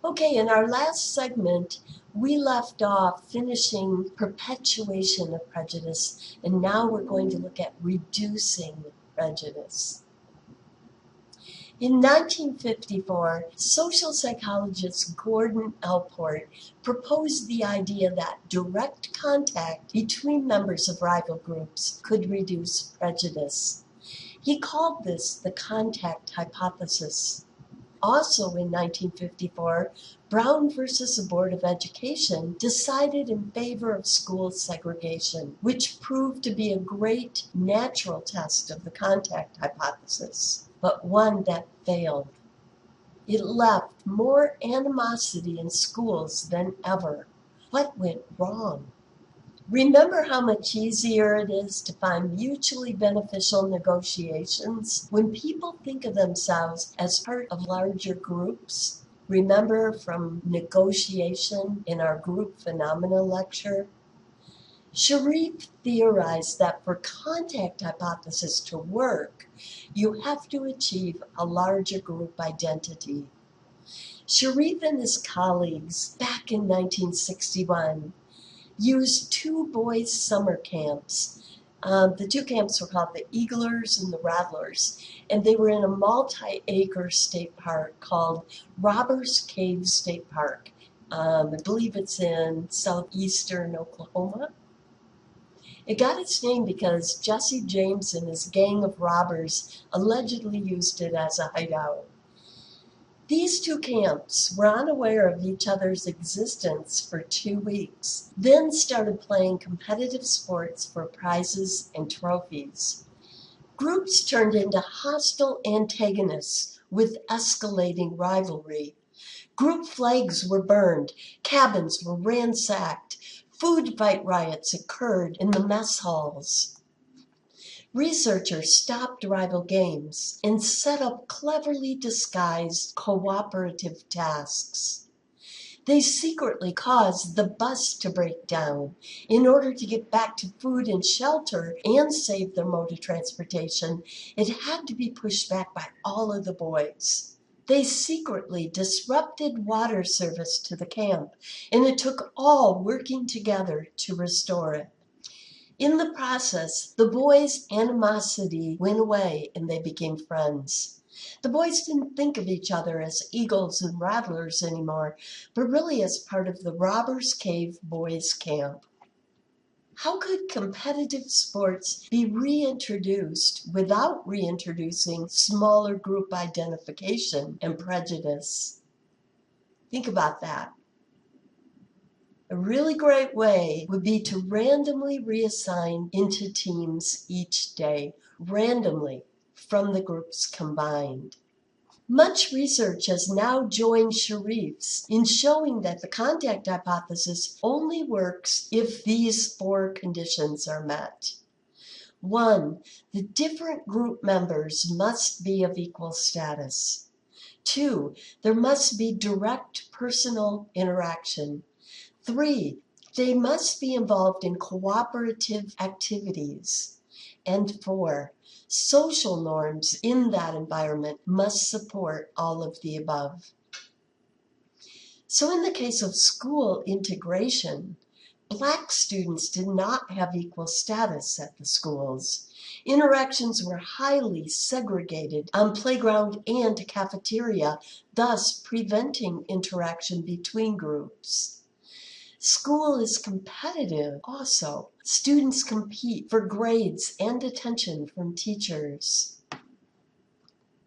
Okay, in our last segment, we left off finishing perpetuation of prejudice, and now we're going to look at reducing prejudice. In 1954, social psychologist Gordon Allport proposed the idea that direct contact between members of rival groups could reduce prejudice. He called this the contact hypothesis. Also in 1954, Brown versus the Board of Education decided in favor of school segregation, which proved to be a great natural test of the contact hypothesis, but one that failed. It left more animosity in schools than ever. What went wrong? Remember how much easier it is to find mutually beneficial negotiations when people think of themselves as part of larger groups? Remember from negotiation in our group phenomena lecture? Sharif theorized that for contact hypothesis to work, you have to achieve a larger group identity. Sharif and his colleagues back in 1961 used two boys' summer camps. The two camps were called the Eaglers and the Rattlers, and they were in a multi-acre state park called Robbers Cave State Park. I believe it's in southeastern Oklahoma. It got its name because Jesse James and his gang of robbers allegedly used it as a hideout. These two camps were unaware of each other's existence for 2 weeks, then started playing competitive sports for prizes and trophies. Groups turned into hostile antagonists with escalating rivalry. Group flags were burned, cabins were ransacked, food fight riots occurred in the mess halls. Researchers stopped rival games and set up cleverly disguised cooperative tasks. They secretly caused the bus to break down in order to get back to food and shelter and save their mode of transportation. It had to be pushed back by all of the boys. They secretly disrupted water service to the camp, and it took all working together to restore it. In the process, the boys' animosity went away and they became friends. The boys didn't think of each other as Eagles and Rattlers anymore, but really as part of the Robbers Cave Boys Camp. How could competitive sports be reintroduced without reintroducing smaller group identification and prejudice? Think about that. A really great way would be to randomly reassign into teams each day, randomly from the groups combined. Much research has now joined Sharif's in showing that the contact hypothesis only works if these 4 conditions are met. 1, the different group members must be of equal status. 2, there must be direct personal interaction. 3, they must be involved in cooperative activities. And 4, social norms in that environment must support all of the above. So in the case of school integration, Black students did not have equal status at the schools. Interactions were highly segregated on playground and cafeteria, thus preventing interaction between groups. School is competitive also. Students compete for grades and attention from teachers.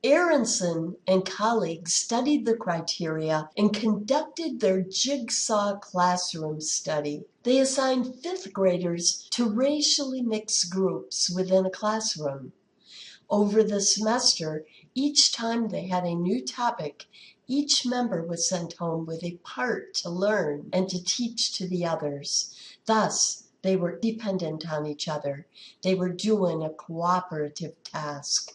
Aronson and colleagues studied the criteria and conducted their jigsaw classroom study. They assigned 5th graders to racially mixed groups within a classroom. Over the semester, each time they had a new topic, each member was sent home with a part to learn and to teach to the others. Thus, they were dependent on each other. They were doing a cooperative task.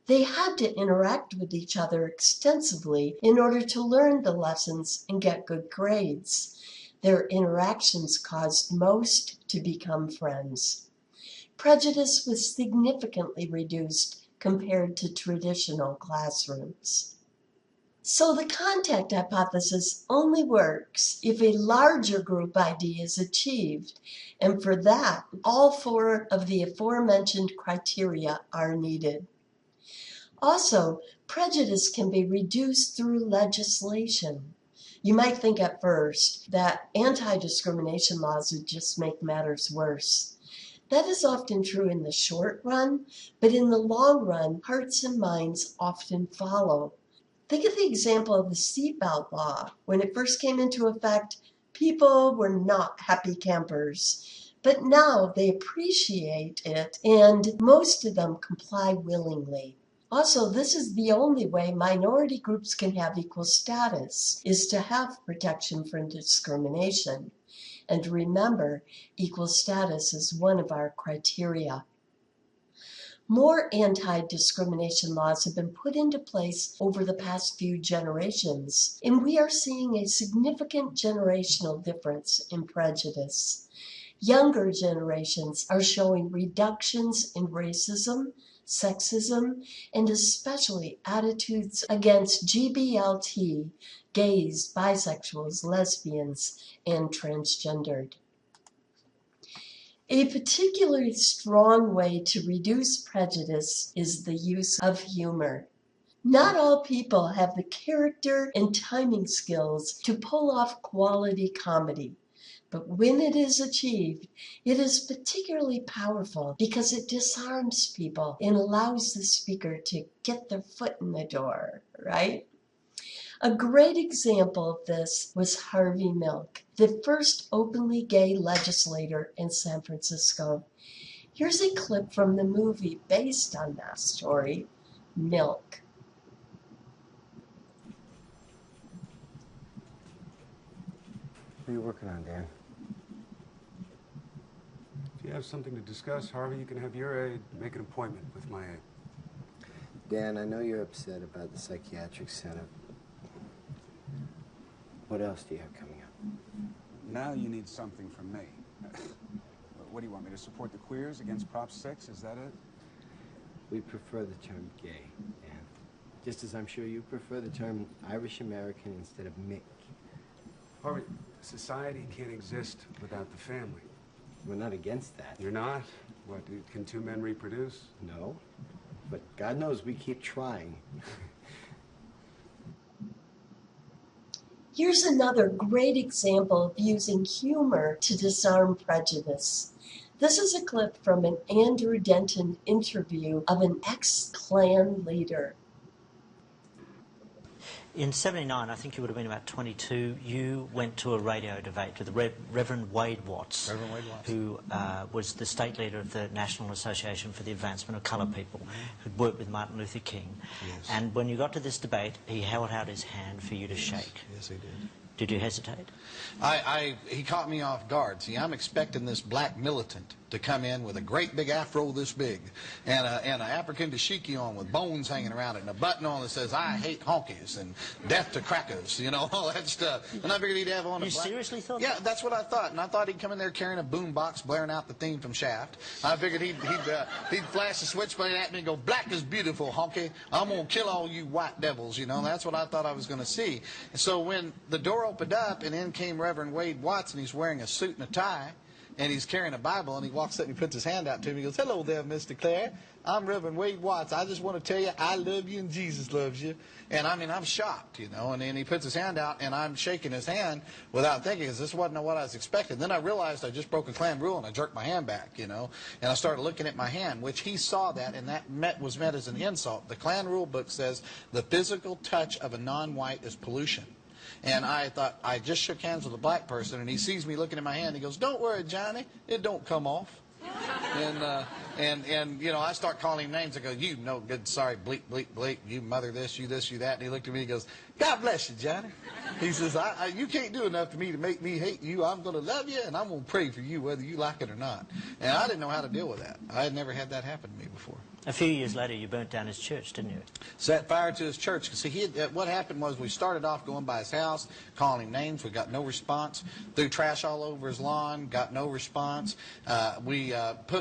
They had to interact with each other extensively in order to learn the lessons and get good grades. Their interactions caused most to become friends. Prejudice was significantly reduced compared to traditional classrooms. So the contact hypothesis only works if a larger group ID is achieved, and for that, all 4 of the aforementioned criteria are needed. Also, prejudice can be reduced through legislation. You might think at first that anti-discrimination laws would just make matters worse. That is often true in the short run, but in the long run, hearts and minds often follow. Think of the example of the seatbelt law. When it first came into effect, people were not happy campers. But now they appreciate it, and most of them comply willingly. Also, this is the only way minority groups can have equal status, is to have protection from discrimination. And remember, equal status is one of our criteria. More anti-discrimination laws have been put into place over the past few generations, and we are seeing a significant generational difference in prejudice. Younger generations are showing reductions in racism, sexism, and especially attitudes against GBLT, gays, bisexuals, lesbians, and transgendered. A particularly strong way to reduce prejudice is the use of humor. Not all people have the character and timing skills to pull off quality comedy, but when it is achieved, it is particularly powerful because it disarms people and allows the speaker to get their foot in the door, right? A great example of this was Harvey Milk, the first openly gay legislator in San Francisco. Here's a clip from the movie based on that story, Milk. What are you working on, Dan? If you have something to discuss, Harvey, you can have your aide make an appointment with my aide. Dan, I know you're upset about the psychiatric center. What else do you have coming up? Now you need something from me. What do you want me to support the queers against Prop 6? Is that it? We prefer the term gay, Dan. Just as I'm sure you prefer the term Irish American instead of Mick. Harvey, society can't exist without the family. We're not against that. You're not? What, can 2 men reproduce? No. But God knows we keep trying. Here's another great example of using humor to disarm prejudice. This is a clip from an Andrew Denton interview of an ex-Klan leader. In '79, I think you would have been about 22, you went to a radio debate with the Reverend Wade Watts, who was the state leader of the National Association for the Advancement of Coloured People, who'd worked with Martin Luther King. Yes. And when you got to this debate, he held out his hand for you to shake. Yes, he did. Did you hesitate? He caught me off guard. See, I'm expecting this black militant to come in with a great big afro this big and an African dashiki on with bones hanging around it and a button on that says, "I hate honkies," and "death to crackers," you know, all that stuff. And I figured he'd have on a You black... seriously thought Yeah, that? that's what I thought. And I thought he'd come in there carrying a boom box blaring out the theme from Shaft. I figured he'd flash the switchblade at me and go, "Black is beautiful, honky. I'm going to kill all you white devils," you know. And that's what I thought I was going to see. And so when the door opened up and in came Reverend Wade Watts, and he's wearing a suit and a tie, and he's carrying a Bible, and he walks up and he puts his hand out to me. He goes, "Hello there, Mr. Clare. I'm Reverend Wade Watts. I just want to tell you I love you and Jesus loves you." And I mean, I'm shocked, you know. And then he puts his hand out, and I'm shaking his hand without thinking, because this wasn't what I was expecting. Then I realized I just broke a Klan rule, and I jerked my hand back, you know. And I started looking at my hand, which he saw that, and that was meant as an insult. The Klan rule book says the physical touch of a non-white is pollution. And I thought, I just shook hands with a black person, and he sees me looking at my hand. He goes, "Don't worry, Johnny, it don't come off." And you know, I start calling him names. I go, "You no good, sorry, bleep, bleep, bleep, you mother this, you that." And he looked at me and he goes, "God bless you, Johnny." He says, you can't do enough to me to make me hate you. I'm going to love you, and I'm going to pray for you whether you like it or not." And I didn't know how to deal with that. I had never had that happen to me before. A few years later, you burnt down his church, didn't you? Set fire to his church. See, what happened was we started off going by his house, calling him names. We got no response. Threw trash all over his lawn. Got no response. We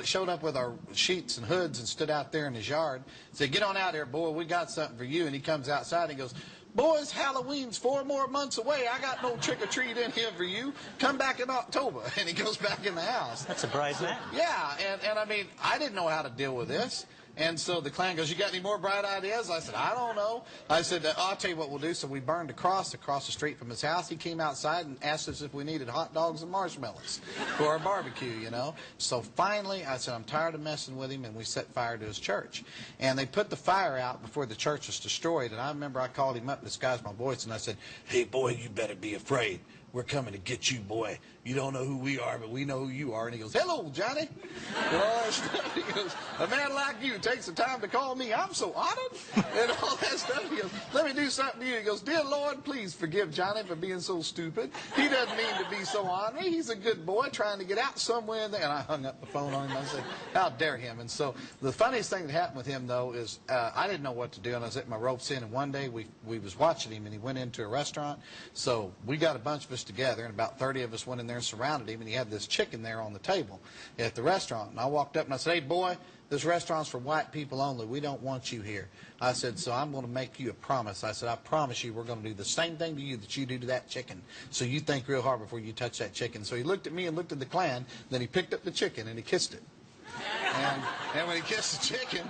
showed up with our sheets and hoods and stood out there in his yard. Said, "Get on out here, boy. We got something for you." And he comes outside and he goes, Boys, Halloween's 4 more months away. I got no trick-or-treat in here for you. Come back in October. And he goes back in the house. That's a brave man. Yeah, and I mean, I didn't know how to deal with this. And so the Klan goes, you got any more bright ideas? I said, I don't know. I said, I'll tell you what we'll do. So we burned a cross across the street from his house. He came outside and asked us if we needed hot dogs and marshmallows for our barbecue, you know. So finally, I said, I'm tired of messing with him, and we set fire to his church. And they put the fire out before the church was destroyed. And I remember I called him up, disguised my voice, and I said, hey, boy, you better be afraid. We're coming to get you, boy. You don't know who we are, but we know who you are. And he goes, hello, Johnny. And all that stuff. He goes, a man like you takes the time to call me. I'm so honored. And all that stuff. He goes, let me do something to you. He goes, dear Lord, please forgive Johnny for being so stupid. He doesn't mean to be so ornery. He's a good boy trying to get out somewhere in there. And I hung up the phone on him. I said, how dare him. And so the funniest thing that happened with him, though, is I didn't know what to do. And I was at my ropes in. And one day we was watching him, and he went into a restaurant. So we got a bunch of us together, and about 30 of us went in there and surrounded him, and he had this chicken there on the table at the restaurant. And I walked up and I said, hey, boy, this restaurant's for white people only. We don't want you here. I said, so I'm going to make you a promise. I said, I promise you we're going to do the same thing to you that you do to that chicken. So you think real hard before you touch that chicken. So he looked at me and looked at the Klan, then he picked up the chicken and he kissed it. And when he kissed the chicken,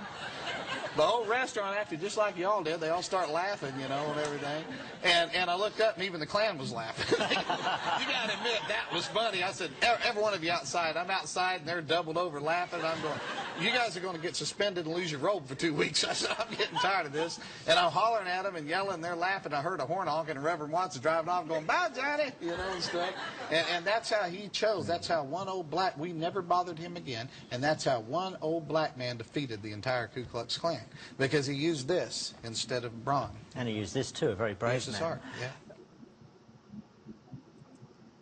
the whole restaurant acted just like y'all did. They all start laughing, you know, and everything. And I looked up, and even the Klan was laughing. You got to admit, that was funny. I said, every one of you outside. I'm outside, and they're doubled over laughing. I'm going, you guys are going to get suspended and lose your robe for 2 weeks. I said, I'm getting tired of this. And I'm hollering at them and yelling, and they're laughing. I heard a horn honking, and Reverend Watts is driving off going, bye, Johnny, you know, and stuff. And that's how he chose. That's how one old black, we never bothered him again. And that's how one old black man defeated the entire Ku Klux Klan. Because he used this instead of brawn. And he used this too, a very brave man. He used his heart, yeah.